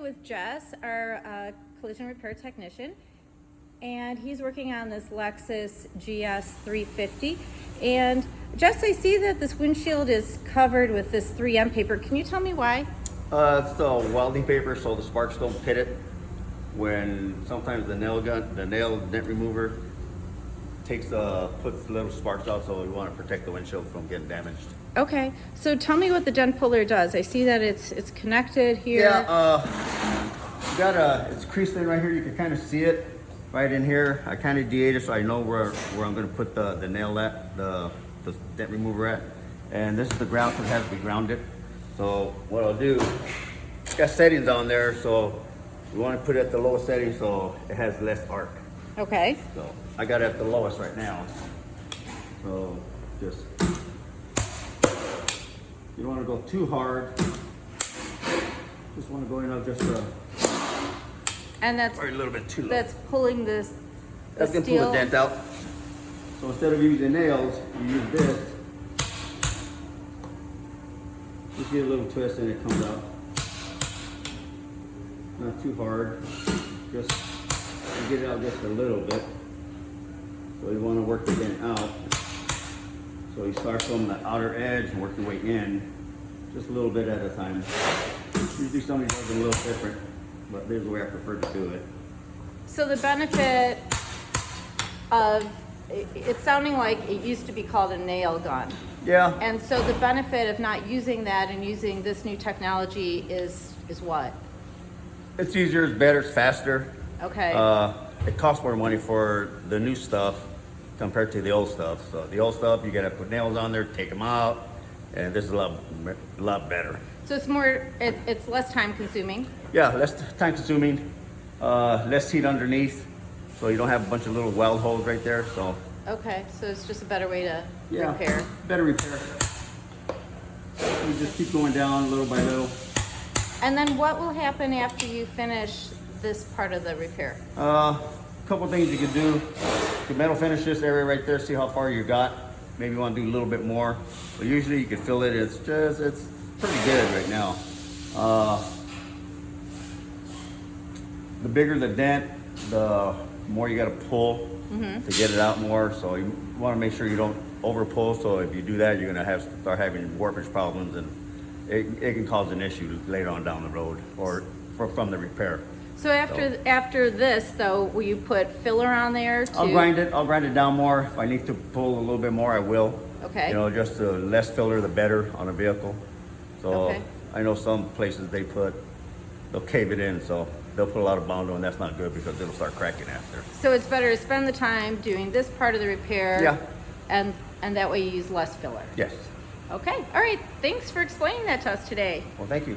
here with Jess, our collision repair technician, and he's working on this Lexus GS 350. And Jess, I see that this windshield is covered with this 3M paper. Can you tell me why? It's the welding paper, so the sparks don't pit it. When sometimes the nail dent remover puts little sparks out, so we want to protect the windshield from getting damaged. Okay, so tell me what the dent puller does. I see that it's connected here. Yeah, it's creased in right here. You can kind of see it right in here. I kind of de-aged so I know where I'm going to put the nail at, the dent remover at. And this is the ground, so it has to be grounded. So what I'll do, it's got settings on there, so we want to put it at the lowest setting so it has less arc. Okay. So I got it at the lowest right now. So just, you don't want to go too hard. Just want to go in just And that's or a little bit too low. That's pulling this. That's gonna pull the dent out. So instead of using nails, you use this. Just get a little twist and it comes out. Not too hard. Just get it out just a little bit. So you want to work the dent out. So you start from the outer edge and work your way in, just a little bit at a time. Usually somebody does it a little different, but there's the way I prefer to do it. So the benefit of it's sounding like it used to be called a nail gun. Yeah. And so the benefit of not using that and using this new technology is what? It's easier, it's better, it's faster. Okay. It costs more money for the new stuff compared to the old stuff. So the old stuff, you gotta put nails on there, take them out, and this is a lot better. So it's more, it's less time consuming. Yeah, less time consuming, less heat underneath, so you don't have a bunch of little weld holes right there. So Okay, so it's just a better way to yeah, repair. better repair. You just keep going down little by little. And then what will happen after you finish this part of the repair? Couple things you can do. You can metal finish this area right there, see how far you got. Maybe you want to do a little bit more. But usually you can feel it. It's pretty good right now. The bigger the dent, the more you got to pull to get it out more. So you want to make sure you don't over pull. So if you do that, you're going to start having warpage problems, and it can cause an issue later on down the road or from the repair. So after this though, will you put filler on there? I'll grind it down more. If I need to pull a little bit more, I will. Okay. You know, just the less filler, the better on a vehicle. So Okay. I know some places they'll cave it in, so they'll put a lot of Bondo, and that's not good because it'll start cracking after. So it's better to spend the time doing this part of the repair. Yeah. And that way you use less filler. Yes. Okay, all right. Thanks for explaining that to us today. Well, thank you.